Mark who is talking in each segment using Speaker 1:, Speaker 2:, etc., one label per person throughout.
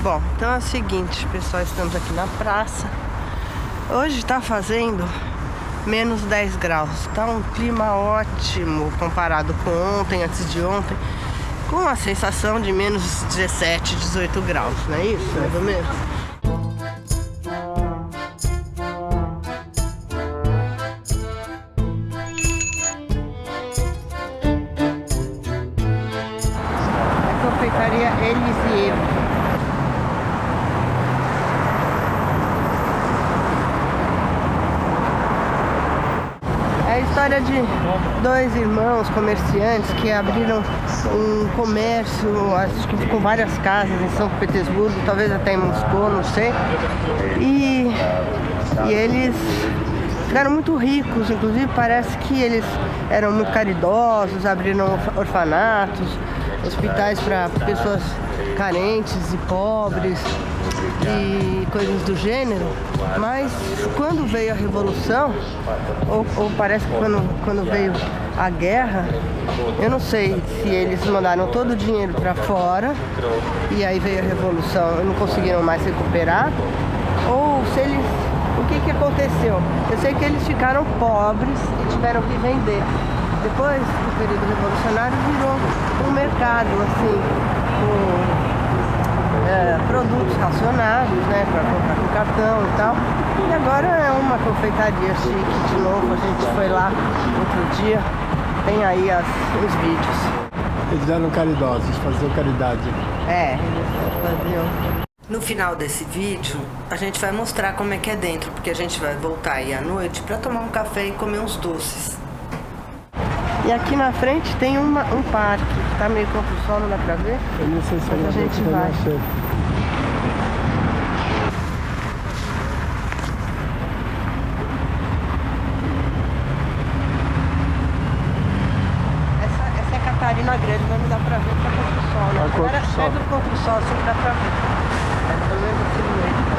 Speaker 1: Bom, então é o seguinte, pessoal, estamos aqui na praça. Hoje tá fazendo menos 10 graus. Tá um clima ótimo comparado com ontem, antes de ontem, com a sensação de menos 17, 18 graus, não é isso? Mais ou menos. A confeitaria Elisier. É a história de dois irmãos comerciantes que abriram um comércio, acho que com várias casas em São Petersburgo, talvez até em Moscou, não sei. E eles ficaram muito ricos, inclusive parece que eles eram muito caridosos, abriram orfanatos, hospitais para pessoas carentes e pobres e coisas do gênero. Mas quando veio a revolução, ou parece que quando veio a guerra, eu não sei se eles mandaram todo o dinheiro para fora e aí veio a revolução e não conseguiram mais recuperar, ou se eles... O que aconteceu? Eu sei que eles ficaram pobres e tiveram que vender. Depois do período revolucionário virou um mercado assim, com produtos racionados, né, para comprar com cartão e tal. E agora é uma confeitaria chique de novo. A gente foi lá outro dia, tem aí os vídeos.
Speaker 2: Eles eram caridosos, faziam caridade.
Speaker 1: Eles faziam.
Speaker 3: No final desse vídeo, a gente vai mostrar como é que é dentro, porque a gente vai voltar aí à noite para tomar um café e comer uns doces.
Speaker 1: E aqui na frente tem um parque, que tá meio contra o sol, não dá pra ver?
Speaker 2: Eu não sei se
Speaker 1: a gente vai. Essa é Catarina Grande, mas não dá pra ver porque é contra o sol, né? Agora pega o contra o sol, assim dá pra ver. É pelo menos assim no meio, né?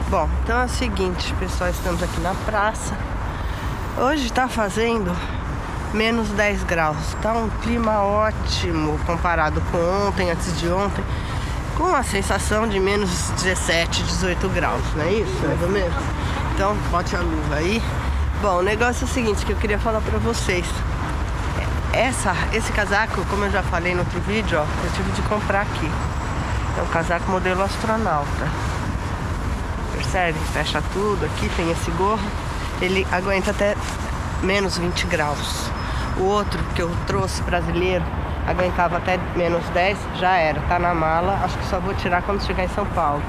Speaker 1: Bom, então é o seguinte, pessoal, estamos aqui na praça. Hoje tá fazendo menos 10 graus. Tá um clima ótimo comparado com ontem, antes de ontem, com a sensação de menos 17, 18 graus, não é isso? Mais ou menos. Então, bote a luva aí. Bom, o negócio é o seguinte que eu queria falar pra vocês. Esse casaco, como eu já falei no outro vídeo, ó, eu tive de comprar aqui. É um casaco modelo astronauta. Percebe? Fecha tudo aqui, tem esse gorro. Ele aguenta até menos 20 graus. O outro que eu trouxe brasileiro aguentava até menos 10, já era, tá na mala. Acho que só vou tirar quando chegar em São Paulo.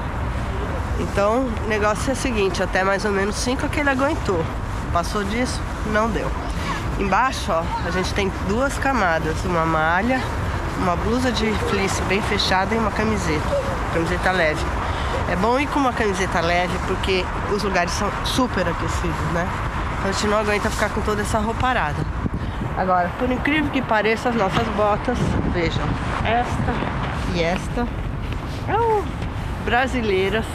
Speaker 1: Então o negócio é o seguinte, até mais ou menos 5 que ele aguentou. Passou disso, não deu. Embaixo, ó, a gente tem duas camadas, uma malha, uma blusa de fleece bem fechada e uma camiseta leve. É bom ir com uma camiseta leve porque os lugares são super aquecidos, né? Então a gente não aguenta ficar com toda essa rouparada. Agora, por incrível que pareça, as nossas botas, vejam, esta e esta, brasileiras,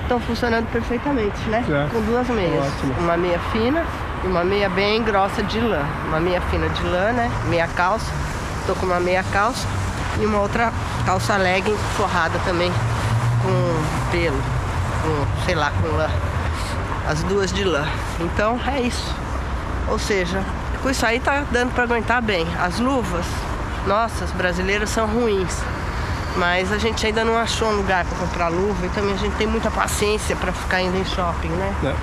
Speaker 1: estão funcionando perfeitamente, né?
Speaker 2: É,
Speaker 1: com duas meias,
Speaker 2: ótimo.
Speaker 1: Uma meia fina e uma meia bem grossa de lã. Uma meia fina de lã, né? Meia calça, tô com uma meia calça e uma outra calça legging forrada também com pelo, sei lá, com lã, as duas de lã. Então é isso. Ou seja, com isso aí tá dando para aguentar bem. As luvas, nossas brasileiras são ruins, mas a gente ainda não achou um lugar para comprar luva e também a gente tem muita paciência para ficar indo em shopping, né?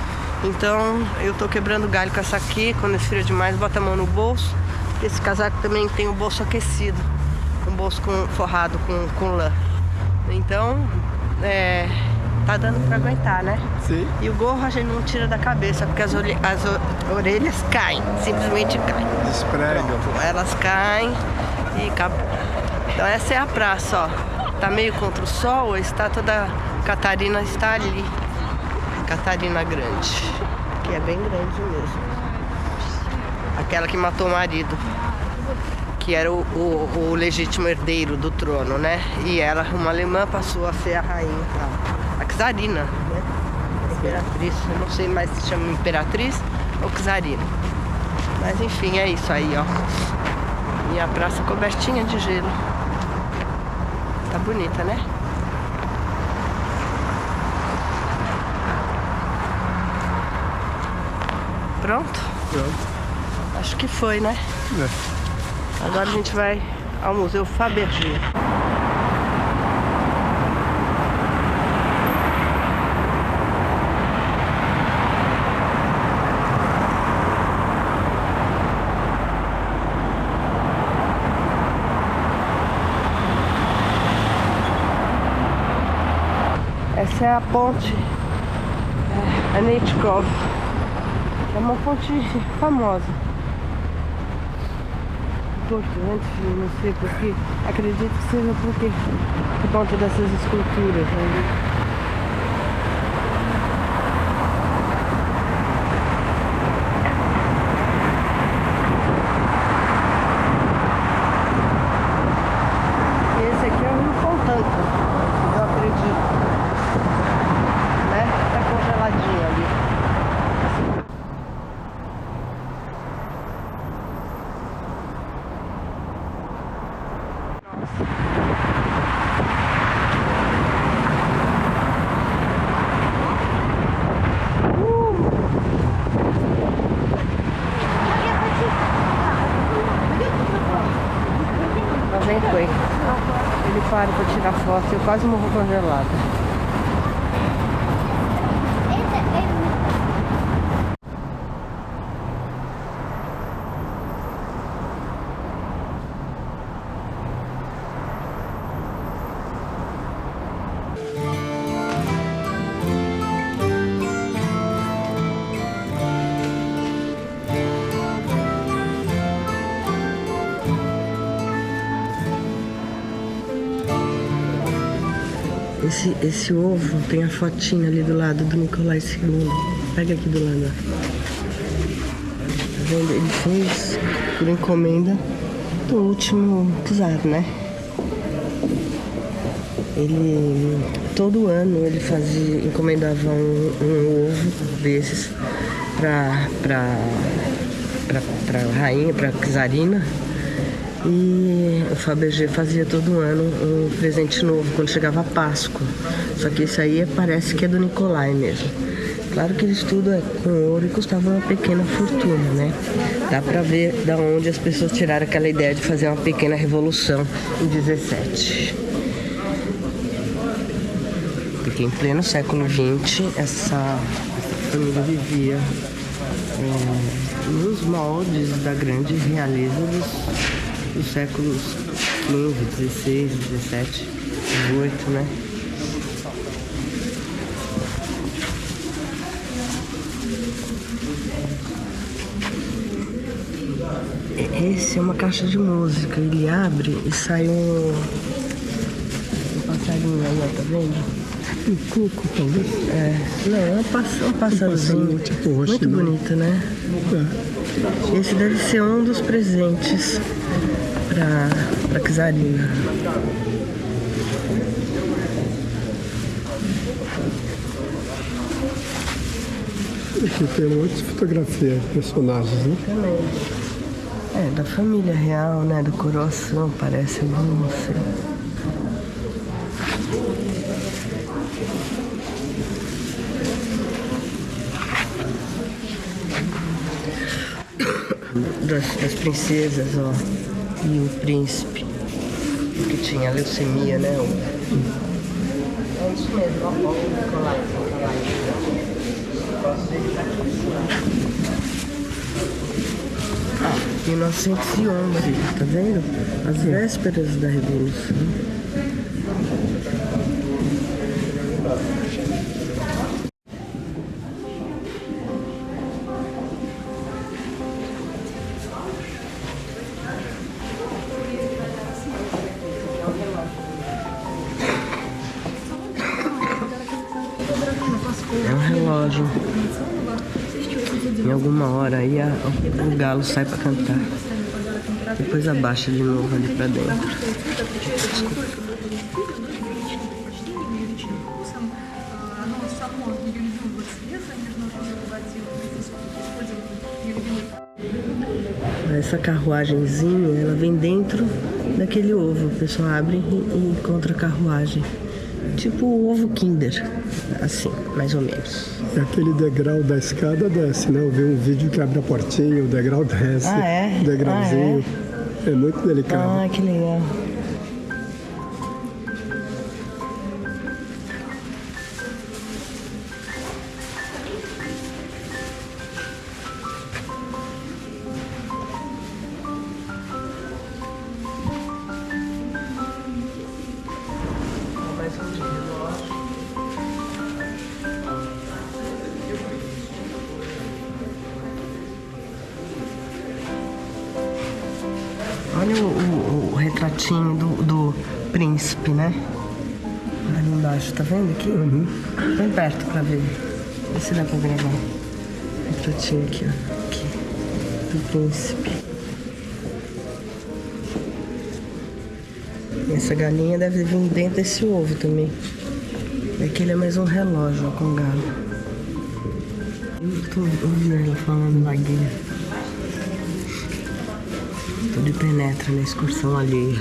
Speaker 1: Então eu tô quebrando galho com essa aqui. Quando esfria demais, bota a mão no bolso Esse casaco também tem o bolso aquecido, um bolso forrado com lã. Então, tá dando pra aguentar, né?
Speaker 2: Sim.
Speaker 1: E o gorro a gente não tira da cabeça, porque as orelhas caem, simplesmente caem.
Speaker 2: Despregam.
Speaker 1: Pronto, elas caem e acabou. Então essa é a praça, ó. Tá meio contra o sol, a estátua da Catarina está ali. Catarina Grande, que é bem grande mesmo. Aquela que matou o marido, que era o legítimo herdeiro do trono, né? E ela, uma alemã, passou a ser a rainha, a czarina, né? Imperatriz, eu não sei mais se chama imperatriz ou czarina. Mas enfim, é isso aí, ó. E a praça cobertinha de gelo. Tá bonita, né? Pronto?
Speaker 2: Pronto.
Speaker 1: Acho que foi, né? Agora a gente vai ao Museu Fabergé. Essa é a ponte Aneitkov. É uma ponte famosa. Importante, não sei porquê. Acredito que seja porque por conta dessas esculturas, né? Esse aqui é o Rio Fontanka, eu acredito. Né? Tá congeladinho ali. Foi. Ele para pra tirar foto e eu quase morro congelada. Esse ovo tem a fotinha ali do lado do Nicolai II. Pega aqui do lado. Tá vendo? Ele fez por encomenda do último czar, né? Ele todo ano ele encomendava um ovo desses pra rainha, pra czarina. E o Fabergé fazia todo ano um presente novo quando chegava a Páscoa. Só que esse aí parece que é do Nicolai mesmo. Claro que eles tudo é com ouro e custava uma pequena fortuna, né? Dá pra ver da onde as pessoas tiraram aquela ideia de fazer uma pequena revolução em 17. Porque em pleno século XX essa família vivia nos moldes da grande realeza dos séculos XV, XVI, XVII, XVIII, né? Esse é uma caixa de música, ele abre e sai um passarinho aí, ó, tá vendo?
Speaker 2: Um cuco, talvez?
Speaker 1: Não, é um passarinho
Speaker 2: tipo
Speaker 1: muito bonito, né? Esse deve ser um dos presentes pra czarina.
Speaker 2: Aqui tem muitas fotografias de personagens, né?
Speaker 1: Também. Da família real, né? Da coroação, parece algum, não sei. Das princesas, ó, e o príncipe que tinha leucemia, né? É isso mesmo, ó, o Nicolai. Posso ver que tá aqui. 1911, tá vendo? As vésperas da Revolução. É um relógio. Em alguma hora aí o galo sai pra cantar. Depois abaixa de novo ali pra dentro. Essa carruagenzinha, ela vem dentro daquele ovo. O pessoal abre e encontra a carruagem. Tipo o ovo Kinder, assim, mais ou menos.
Speaker 2: É aquele degrau da escada desce, né? Eu vi um vídeo que abre a portinha, o degrau desce.
Speaker 1: Ah, é?
Speaker 2: O degrauzinho. É muito delicado.
Speaker 1: Ah, que legal. Olha o retratinho do príncipe, né? Ali embaixo, tá vendo aqui? Bem perto pra ver. Vê se dá pra gravar. Retratinho aqui, ó. Aqui. Do príncipe. E essa galinha deve vir dentro desse ovo também. Aquele é mais um relógio ó, com galo. Eu tô ouvindo ela falando laguinha. Tudo penetra na excursão alheia.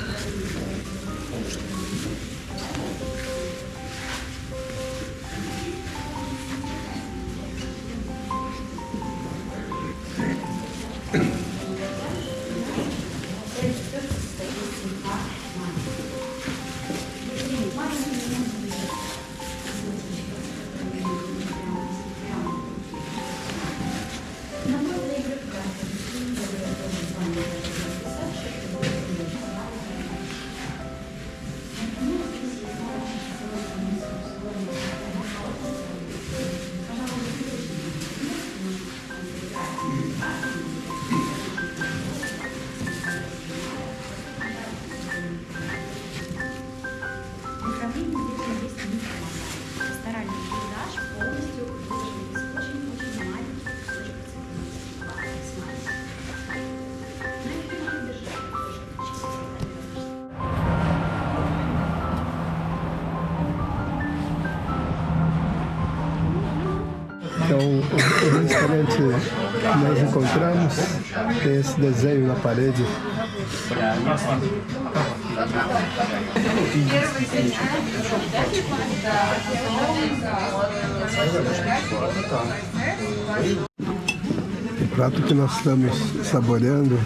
Speaker 2: Então, o restaurante que nós encontramos tem esse desenho na parede. O prato que nós estamos saboreando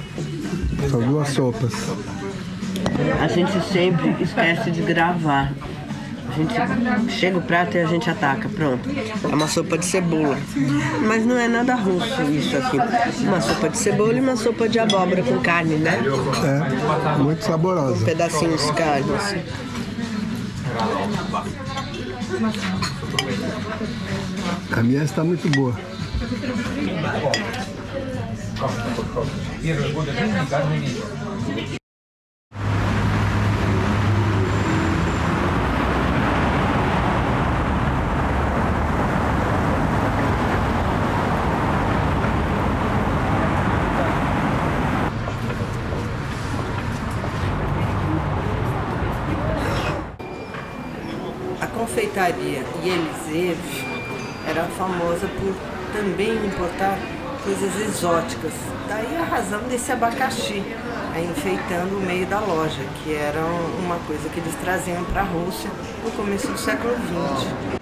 Speaker 2: são duas sopas.
Speaker 1: A gente sempre esquece de gravar. A gente chega o prato e a gente ataca, pronto. É uma sopa de cebola. Mas não é nada russo isso aqui. Uma sopa de cebola e uma sopa de abóbora com carne, né?
Speaker 2: É, muito saborosa.
Speaker 1: Pedacinhos de carne, assim.
Speaker 2: A minha está muito boa.
Speaker 3: A confeitaria Yeliseev era famosa por também importar coisas exóticas. Daí a razão desse abacaxi, aí enfeitando o meio da loja, que era uma coisa que eles traziam para a Rússia no começo do século XX.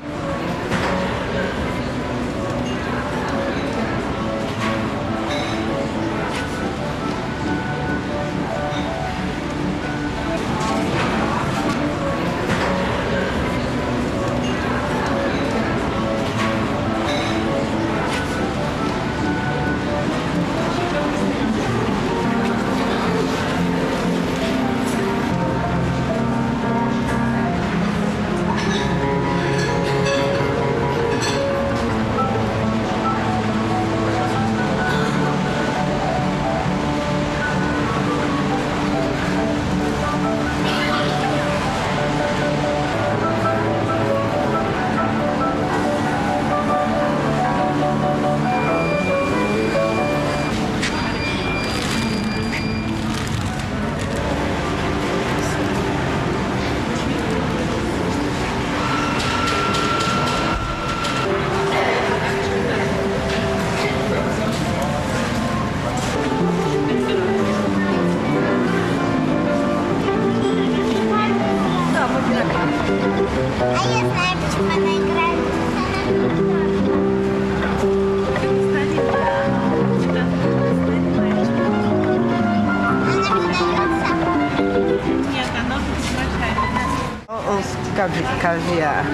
Speaker 1: caviar.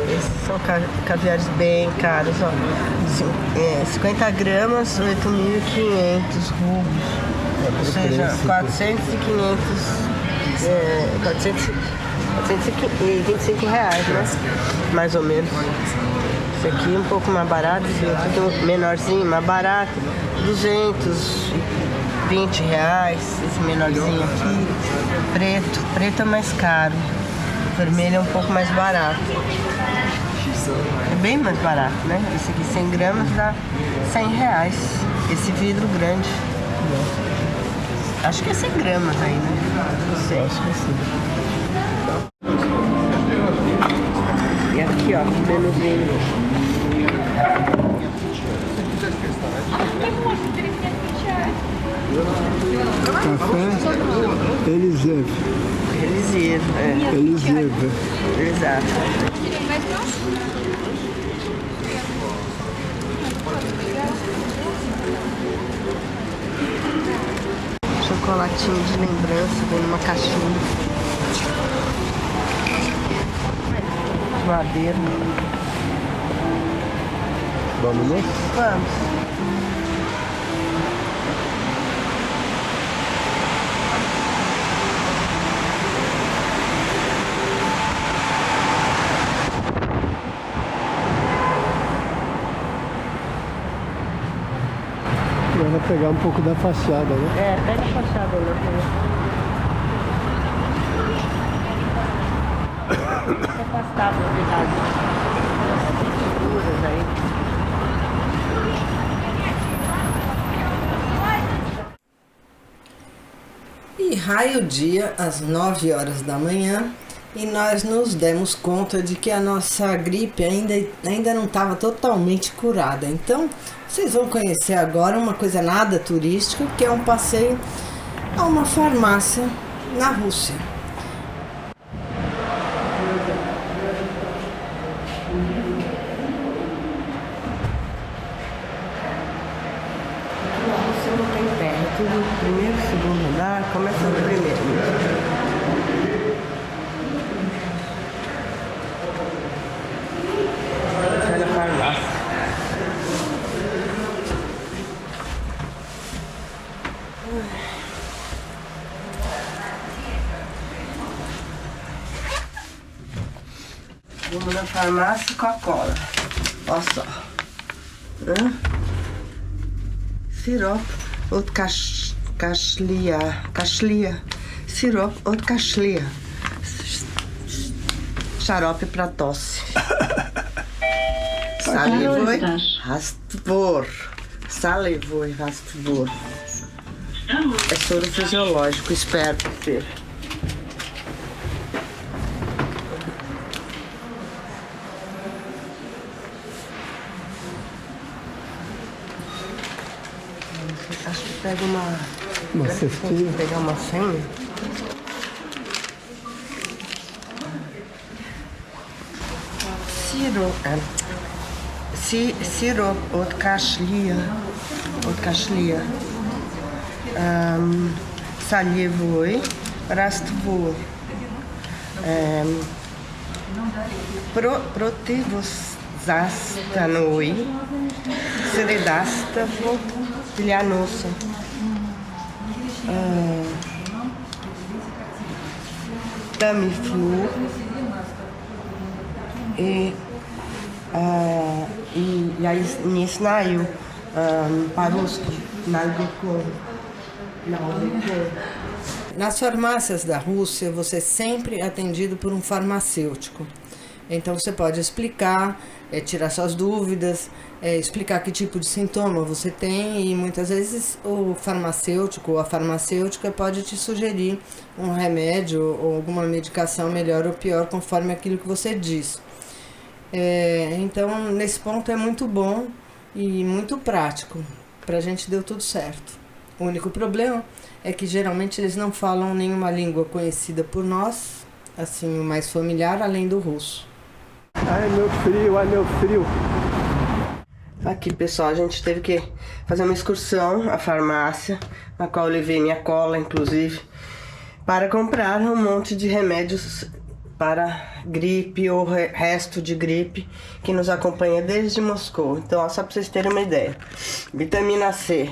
Speaker 1: Esses são caviares bem caros, ó. 50 gramas, 8.500 rublos. Ou seja, 425 reais, né? Mais ou menos. Esse aqui um pouco mais barato, esse outro menorzinho, mais barato, 220 reais. Esse menorzinho aqui, preto é mais caro, vermelho é um pouco mais barato. É bem mais barato, né? Esse aqui 100 gramas dá 100 reais. Esse vidro grande. Acho que é 100 gramas aí, né? Não sei. Acho que é sim. E aqui, ó, menuzinho.
Speaker 2: Café Elisev.
Speaker 1: Exato. Chocolatinho de lembrança, vem numa caixinha. Madeira.
Speaker 2: Vamos, né?
Speaker 1: Vamos.
Speaker 2: Vai pegar um pouco da fachada, né?
Speaker 1: Pega a fachada lá. Se afastar da verdade. As figuras aí.
Speaker 3: E raio o dia às 9 horas da manhã e nós nos demos conta de que a nossa gripe ainda não estava totalmente curada. Então, vocês vão conhecer agora uma coisa nada turística, que é um passeio a uma farmácia na Rússia.
Speaker 1: Na Rússia não tem terra, tudo no primeiro, segundo andar, começa no primeiro. Sai da farmácia. Vamos na farmácia com a cola. Olha só. Сироп от кашля. Сироп от кашля. Xarope para tosse. Salivoi Rastvor. Salivoi Rastvor. É soro fisiológico, espero ter. Acho que pega uma
Speaker 2: cestinha.
Speaker 1: Pegar uma senha. Сироп от кашля. Солевой раствор. Противозастойный. Средаставо для носа. Tamiflu. Я не знаю по-русски.
Speaker 3: Nas farmácias da Rússia, você é sempre atendido por um farmacêutico. Então você pode explicar, tirar suas dúvidas, explicar que tipo de sintoma você tem, e muitas vezes o farmacêutico ou a farmacêutica pode te sugerir um remédio ou alguma medicação melhor ou pior conforme aquilo que você diz. Então nesse ponto é muito bom e muito prático. Pra gente deu tudo certo. O único problema é que geralmente eles não falam nenhuma língua conhecida por nós, assim, o mais familiar, além do russo.
Speaker 2: Ai, meu frio, ai, meu frio.
Speaker 1: Aqui, pessoal, a gente teve que fazer uma excursão à farmácia, na qual eu levei minha cola, inclusive, para comprar um monte de remédios para gripe ou resto de gripe que nos acompanha desde Moscou. Então, ó, só para vocês terem uma ideia. Vitamina C,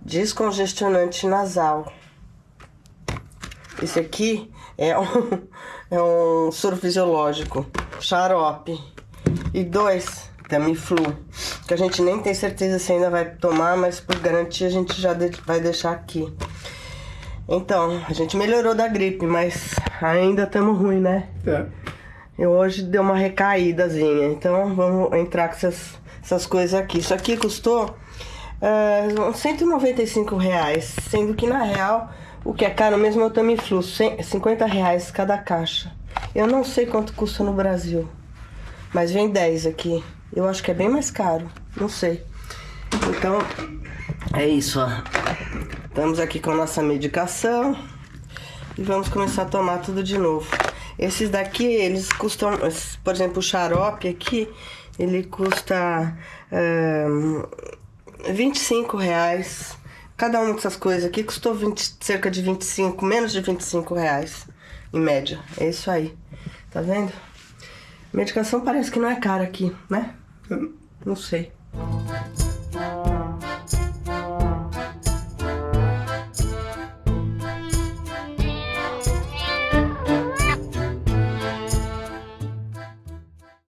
Speaker 1: descongestionante nasal. Esse aqui é um soro fisiológico, xarope. E 2, Tamiflu, que a gente nem tem certeza se ainda vai tomar, mas por garantia a gente já vai deixar aqui. Então, a gente melhorou da gripe, mas ainda estamos ruim, né?
Speaker 2: É.
Speaker 1: E hoje deu uma recaídazinha, então vamos entrar com essas coisas aqui. Isso aqui custou uns R$195, sendo que na real o que é caro mesmo é o Tamiflu, R$50 cada caixa. Eu não sei quanto custa no Brasil, mas vem 10 aqui. Eu acho que é bem mais caro, não sei. Então, é isso, ó. Estamos aqui com a nossa medicação e vamos começar a tomar tudo de novo. Esses daqui, eles custam, por exemplo, o xarope aqui, ele custa R$25. Cada uma dessas coisas aqui custou cerca de 25, menos de R$25 em média. É isso aí, tá vendo? Medicação parece que não é cara aqui, né? Não sei.